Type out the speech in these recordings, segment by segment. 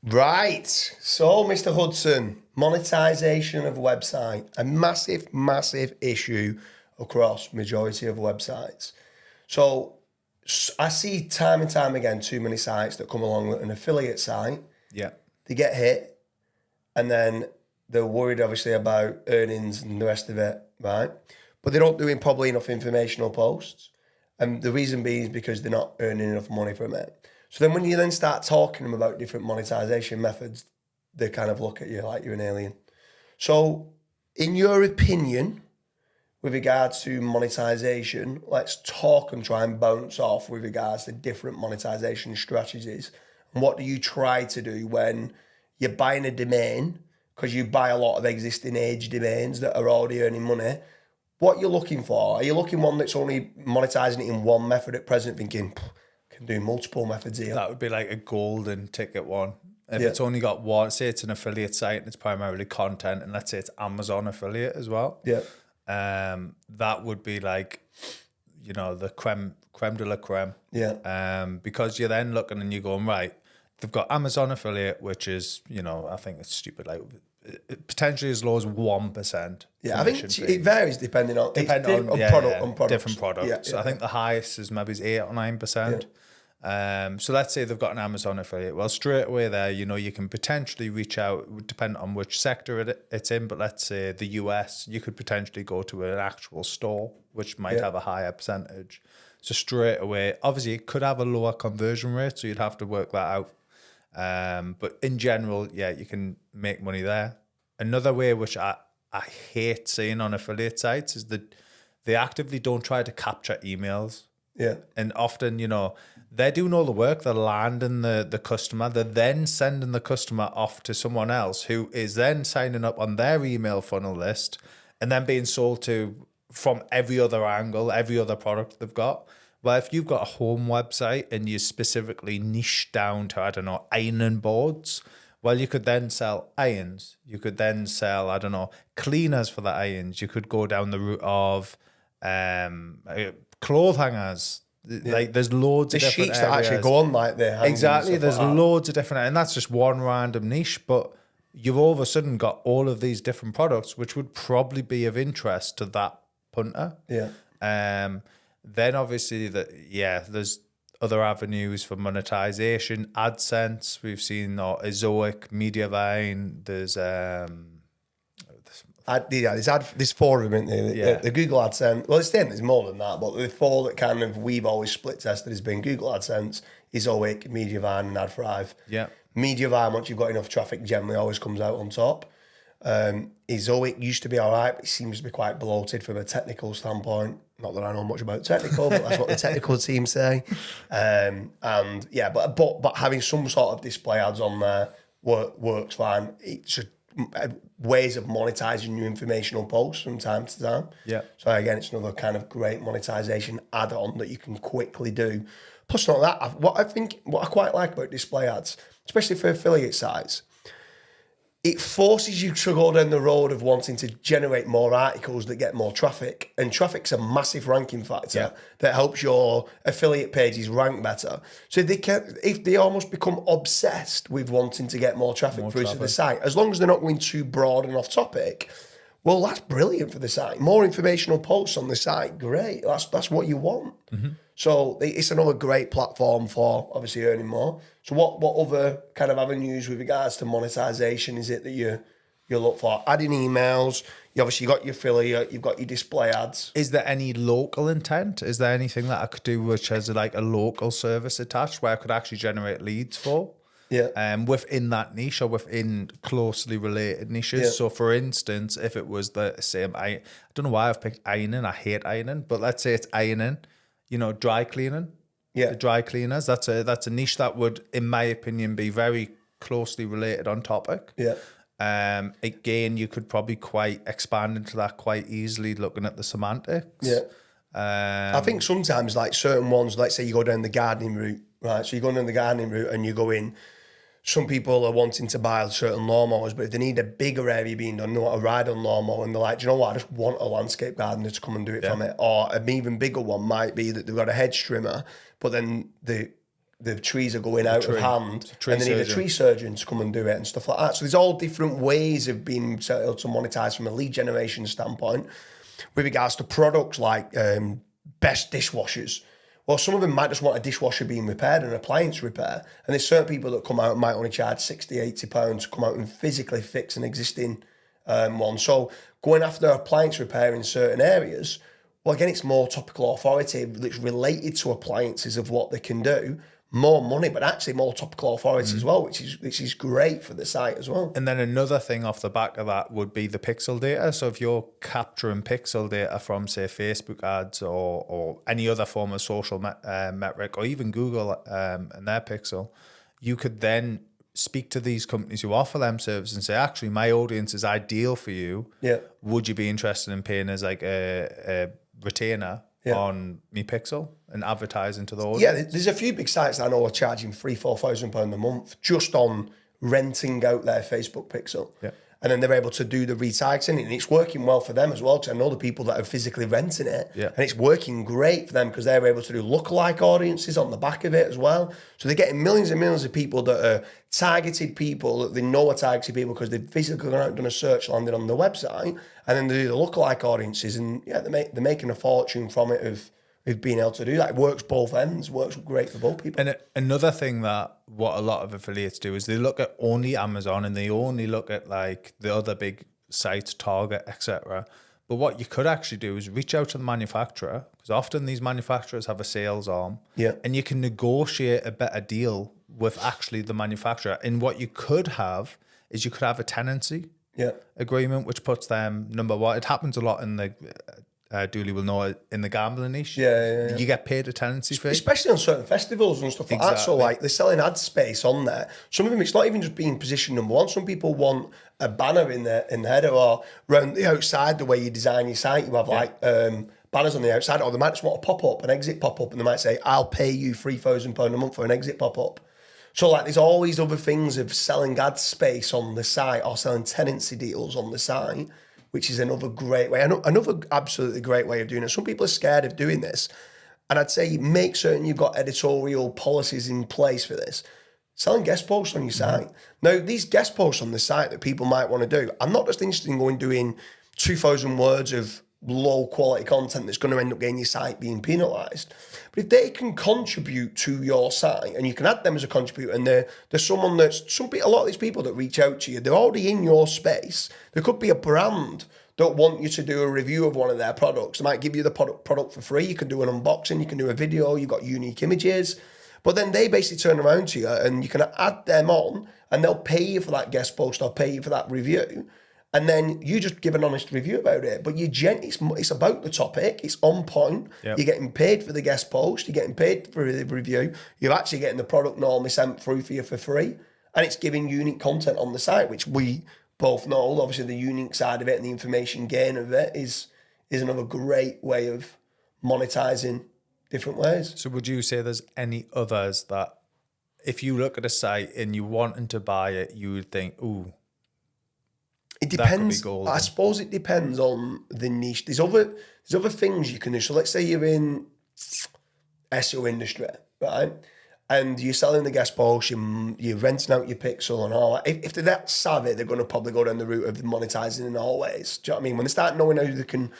Right. So, Mr. Hudson, monetization of website, a massive, massive issue across majority of websites. So I see time and time again too many sites that come along with an affiliate site. Yeah. They get hit and then they're worried obviously about earnings and the rest of it, right? But they're not doing probably enough informational posts. And the reason being is because they're not earning enough money from it. So then when you then start talking to them about different monetization methods, they kind of look at you like you're an alien. So in your opinion, with regards to monetization, let's talk and try and bounce off with regards to different monetization strategies. And what do you try to do when you're buying a domain, because you buy a lot of existing age domains that are already earning money? What you're looking for? Are you looking one that's only monetizing it in one method at present, thinking, can do multiple methods here? That would be like a golden ticket one. If it's only got one, say it's an affiliate site and it's primarily content, and let's say it's Amazon affiliate as well. Yeah. That would be like, the creme de la creme. Yeah. Because you're then looking and you're going, right, they've got Amazon affiliate, which is, I think it's stupid, like potentially as low as 1%. Yeah, I think it varies depending on product. Different products. Yeah, so I think the highest is maybe 8 or 9%. So let's say they've got an Amazon affiliate. Well, straight away there, you can potentially reach out, depending on which sector it's in, but let's say the US, you could potentially go to an actual store, which might have a higher percentage. So straight away, obviously it could have a lower conversion rate, so you'd have to work that out. But in general, you can make money there. Another way, which I hate seeing on affiliate sites, is that they actively don't try to capture emails. Yeah. And often, they're doing all the work, they're landing the customer, they're then sending the customer off to someone else who is then signing up on their email funnel list and then being sold to from every other angle, every other product they've got. Well, if you've got a home website and you specifically niche down to, ironing boards, well, you could then sell irons. You could then sell, cleaners for the irons. You could go down the route of clothes hangers. Yeah. Like there's loads of different sheets areas that actually go on like there. Exactly. There's loads of different, and that's just one random niche, but you've all of a sudden got all of these different products, which would probably be of interest to that punter. Yeah. Then obviously there's other avenues for monetization. AdSense, we've seen, or Ezoic, Mediavine. There's there's four of them, isn't there? The Google AdSense. Well, there's more than that, but the four that kind of we've always split tested has been Google AdSense, Ezoic, Mediavine, and AdThrive. Yeah. Mediavine, once you've got enough traffic, generally always comes out on top. Ezoic used to be all right, but it seems to be quite bloated from a technical standpoint. Not that I know much about technical, but that's what the technical team say. But having some sort of display ads on there works fine. It's just ways of monetizing your informational posts from time to time. Yeah. So again, it's another kind of great monetization add-on that you can quickly do. Plus, not that, what I quite like about display ads, especially for affiliate sites, it forces you to go down the road of wanting to generate more articles that get more traffic. And traffic's a massive ranking factor that helps your affiliate pages rank better. So if they almost become obsessed with wanting to get more traffic through to the site, as long as they're not going too broad and off topic, well, that's brilliant for the site. More informational posts on the site, great. That's what you want. Mm-hmm. So it's another great platform for obviously earning more. So what other kind of avenues with regards to monetization is it that you look for? Adding emails, you obviously got your affiliate, you've got your display ads. Is there any local intent? Is there anything that I could do which has like a local service attached where I could actually generate leads for? Yeah. Within that niche or within closely related niches. Yeah. So for instance, if it was the same, I don't know why I've picked ironing. I hate ironing, but let's say it's ironing, dry cleaning. Yeah. The dry cleaners. That's a niche that would, in my opinion, be very closely related on topic. Yeah. Again, you could probably quite expand into that quite easily looking at the semantics. Yeah. I think sometimes like certain ones, let's say you go down the gardening route, right? So you go down the gardening route and you go in, some people are wanting to buy certain lawnmowers, but if they need a bigger area being done, they want to ride on lawnmower and they're like, do you know what, I just want a landscape gardener to come and do it for me. Or an even bigger one might be that they've got a hedge trimmer, but then the the trees are going out of hand, tree and they need a surgeon. tree surgeon to come and do it and stuff like that. So there's all different ways of being able to monetize from a lead generation standpoint. With regards to products like best dishwashers, well, some of them might just want a dishwasher being repaired, an appliance repair, and there's certain people that come out and might only charge 60, 80 pounds to come out and physically fix an existing one. So going after appliance repair in certain areas, well, again, it's more topical authority that's related to appliances of what they can do. More money, but actually more topical authority as well, which is great for the site as well. And then another thing off the back of that would be the pixel data. So if you're capturing pixel data from, say, Facebook ads or any other form of social metric, or even Google and their pixel, you could then speak to these companies who offer them services and say, actually, my audience is ideal for you. Yeah. Would you be interested in paying as like a retainer on me pixel and advertising to the audience? Yeah, there's a few big sites that I know are charging £3,000-4,000 a month just on renting out their Facebook pixel. Yeah. And then they're able to do the retargeting, and it's working well for them as well, because I know the people that are physically renting it, and it's working great for them because they're able to do lookalike audiences on the back of it as well. So they're getting millions and millions of people that are targeted people that they know are targeted people because they've physically gone out and done a search, landed on the website, and then they do the lookalike audiences, and they're making a fortune from it of being able to do that. It works both ends, works great for both people. And another thing that what a lot of affiliates do is they look at only Amazon and they only look at like the other big sites, Target, etc. But what you could actually do is reach out to the manufacturer, because often these manufacturers have a sales arm, and you can negotiate a better deal with actually the manufacturer. And what you could have is you could have a tenancy agreement, which puts them, number one, it happens a lot in the Dooley will know, in the gambling niche. You get paid a tenancy fee, especially on certain festivals and stuff like that. So like they're selling ad space on there. Some of them, it's not even just being position number one. Some people want a banner in the header, or around the outside, the way you design your site, you have like banners on the outside, or they might just want a pop-up, an exit pop-up, and they might say, I'll pay you £3,000 a month for an exit pop-up. So like there's always other things of selling ad space on the site or selling tenancy deals on the site, which is another great way, another absolutely great way of doing it. Some people are scared of doing this. And I'd say make certain you've got editorial policies in place for this. Selling guest posts on your site. Now, these guest posts on the site that people might want to do, I'm not just interested in going doing 2,000 words of low quality content that's going to end up getting your site being penalised. But if they can contribute to your site, and you can add them as a contributor, and there's someone a lot of these people that reach out to you, they're already in your space. There could be a brand that want you to do a review of one of their products. They might give you the product for free. You can do an unboxing, you can do a video, you've got unique images. But then they basically turn around to you and you can add them on, and they'll pay you for that guest post, they'll pay you for that review. And then you just give an honest review about it. But it's about the topic. It's on point. You're getting paid for the guest post. You're getting paid for the review. You're actually getting the product normally sent through for you for free. And it's giving unique content on the site, which we both know. Obviously, the unique side of it and the information gain of it is another great way of monetizing different ways. So would you say there's any others that if you look at a site and you wanted to buy it, you would think, ooh, it depends. I suppose it depends on the niche. There's other things you can do. So let's say you're in SEO industry, right? And you're selling the guest post, you're renting out your pixel and all that. If they're that savvy, they're going to probably go down the route of monetizing in all ways. Do you know what I mean? When they start knowing how they can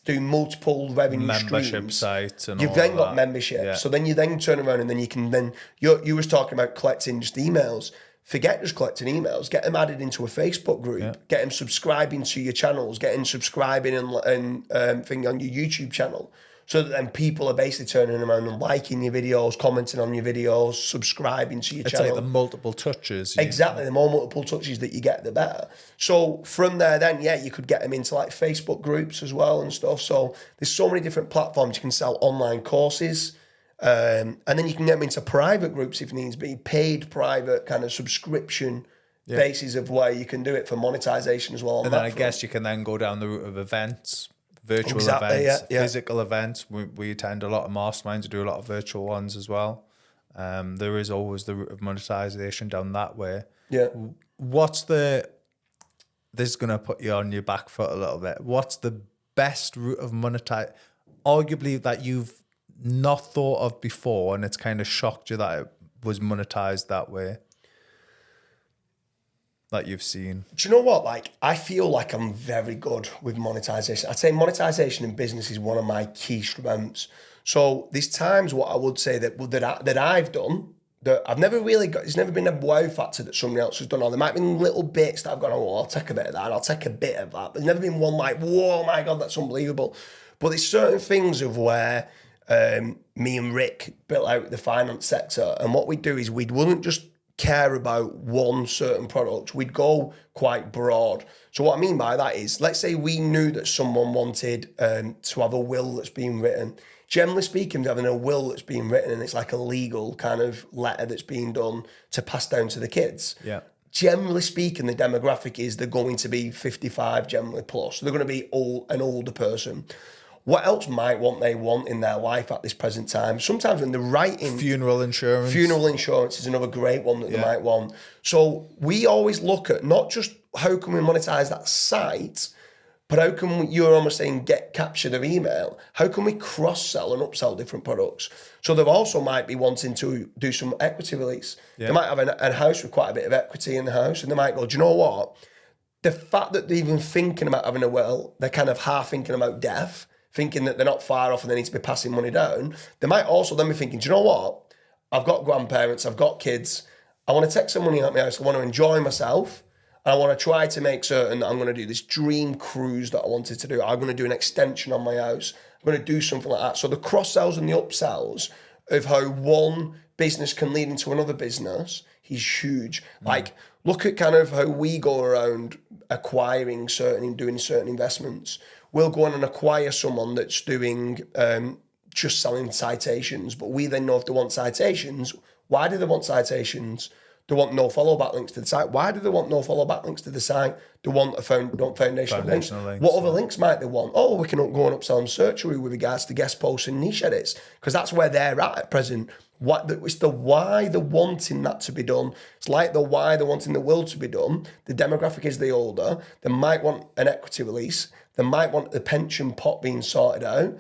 do multiple revenue membership streams, sites, and you've all then got that. membership. So then you then turn around and then you can you was talking about collecting just emails. Forget just collecting emails. Get them added into a Facebook group. Get them subscribing to your channels. Get them subscribing and thing on your YouTube channel. So that then people are basically turning around and liking your videos, commenting on your videos, subscribing to your channel. It's like the multiple touches. Exactly. The more multiple touches that you get, the better. So from there then, you could get them into like Facebook groups as well and stuff. So there's so many different platforms. You can sell online courses. And then you can get them into private groups if needs be, paid private kind of subscription basis of where you can do it for monetization as well. And then I guess you can then go down the route of events, virtual events, physical events. We attend a lot of masterminds, we do a lot of virtual ones as well. There is always the route of monetization down that way. Yeah. This is going to put you on your back foot a little bit. What's the best route of monetize, arguably that you've not thought of before, and it's kind of shocked you that it was monetized that way? That you've seen? Do you know what? Like, I feel like I'm very good with monetization. I'd say monetization in business is one of my key strengths. So there's times what I would say that I've done that I've never really got. It's never been a wow factor that somebody else has done. Or there might have been little bits that I've gone, oh, I'll take a bit of that. I'll take a bit of that. But there's never been one like, whoa, my God, that's unbelievable. But there's certain things of where me and Rick built out the finance sector, and what we'd do is we wouldn't just care about one certain product, we'd go quite broad. So what I mean by that is, let's say we knew that someone wanted to have a will that's being written. Generally speaking, having a will that's being written and it's like a legal kind of letter that's being done to pass down to the kids. Yeah. Generally speaking, the demographic is they're going to be 55 generally plus. So they're going to be an older person. What else might they want in their life at this present time? Sometimes when they're writing... Funeral insurance. Funeral insurance is another great one that they might want. So we always look at not just how can we monetize that site, but how can you're almost saying capture their email. How can we cross-sell and upsell different products? So they also might be wanting to do some equity release. Yeah. They might have a house with quite a bit of equity in the house, and they might go, do you know what? The fact that they're even thinking about having a will, they're kind of half thinking about death, thinking that they're not far off and they need to be passing money down. They might also then be thinking, do you know what? I've got grandparents, I've got kids. I want to take some money out of my house. I want to enjoy myself. And I want to try to make certain that I'm going to do this dream cruise that I wanted to do. I'm going to do an extension on my house. I'm going to do something like that. So the cross-sells and the upsells of how one business can lead into another business is huge. Like, look at kind of how we go around acquiring doing certain investments. We'll go on and acquire someone that's doing just selling citations, but we then know if they want citations. Why do they want citations? They want no follow backlinks to the site. Why do they want no follow backlinks to the site? They want foundational links. What other links might they want? Oh, we can go and upsell them Searcharoo with regards to guest posts and niche edits, because that's where they're at present. It's the why they're wanting that to be done. It's like the why they're wanting the will to be done. The demographic is the older. They might want an equity release. They might want the pension pot being sorted out.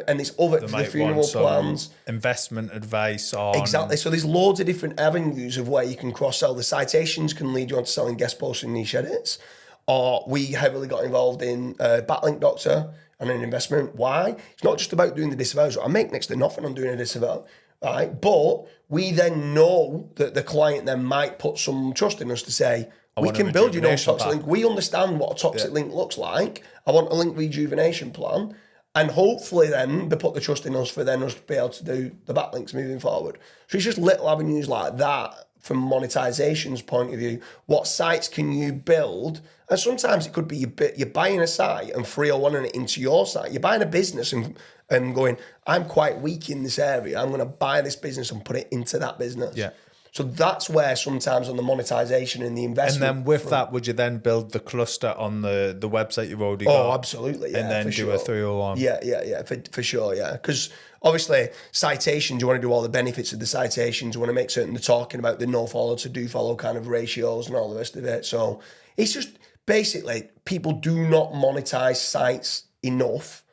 And it's other the funeral plans. Investment advice on... Exactly. So there's loads of different avenues of where you can cross-sell. The citations can lead you on to selling guest posts and niche edits. Or we heavily got involved in Backlink Doctor and an investment. Why? It's not just about doing the disavows. I make next to nothing on doing a disavow. Right? But we then know that the client then might put some trust in us to say, we can build you no toxic link. We understand what a toxic link looks like. I want a link rejuvenation plan. And hopefully then they put the trust in us for then us to be able to do the backlinks moving forward. So it's just little avenues like that from monetization's point of view. What sites can you build? And sometimes it could be you're buying a site and 301ing it into your site. You're buying a business and going, I'm quite weak in this area. I'm going to buy this business and put it into that business. Yeah. So that's where sometimes on the monetization and the investment. And then with that, would you then build the cluster on the website you've already got? Oh, absolutely, yeah. And then do a 301? Yeah, for sure, yeah. Because obviously citations, you want to do all the benefits of the citations. You want to make certain they're talking about the no follow to do follow kind of ratios and all the rest of it. So it's just basically people do not monetize sites enough.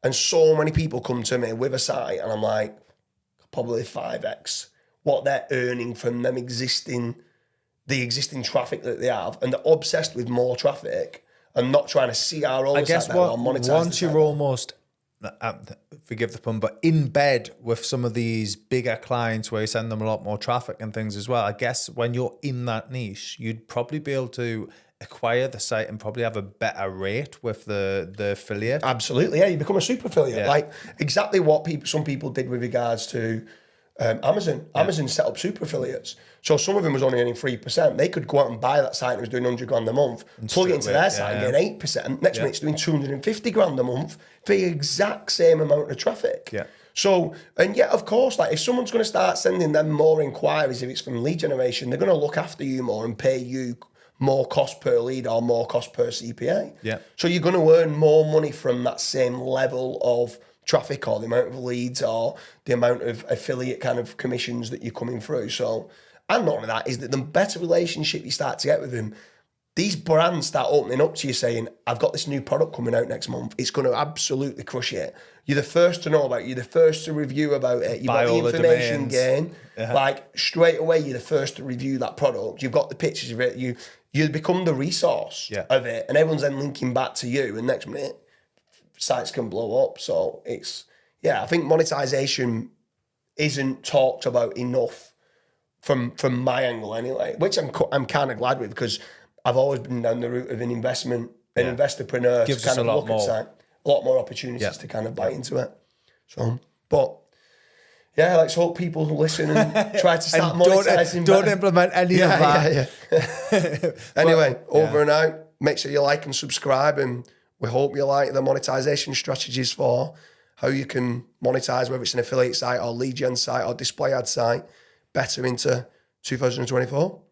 And so many people come to me with a site and I'm like, probably 5x what they're earning from them the existing traffic that they have, and they're obsessed with more traffic and not trying to CRO. I guess once you're almost, forgive the pun, but in bed with some of these bigger clients where you send them a lot more traffic and things as well, I guess when you're in that niche, you'd probably be able to acquire the site and probably have a better rate with the affiliate. Absolutely, yeah. You become a super affiliate, like exactly what some people did with regards to Amazon. Amazon set up super affiliates. So some of them was only earning 3%. They could go out and buy that site and was doing 100 grand a month, plug it into their site and get 8%. Next minute it's doing 250 grand a month for the exact same amount of traffic. Yeah. So, and yet, of course, like if someone's going to start sending them more inquiries, if it's from lead generation, they're going to look after you more and pay you more cost per lead or more cost per CPA. Yeah. So you're going to earn more money from that same level of traffic or the amount of leads or the amount of affiliate kind of commissions that you're coming through. So, and not only that, is that the better relationship you start to get with them, these brands start opening up to you saying, I've got this new product coming out next month. It's going to absolutely crush it. You're the first to know about it. You're the first to review about it. You've got the information gain. Like straight away, you're the first to review that product. You've got the pictures of it. You become the resource of it. And everyone's then linking back to you. And next minute, sites can blow up. So it's, I think monetization isn't talked about enough from my angle anyway, which I'm kind of glad with, because I've always been down the route of an investorpreneur. Gives to kind us of a lot look more. at a lot more opportunities to kind of bite into it. So, but let's hope people listen and try to start monetizing. Don't implement any of that. Anyway, over and out. Make sure you like and subscribe, and we hope you like the monetization strategies for how you can monetize, whether it's an affiliate site or lead gen site or display ad site, better into 2024.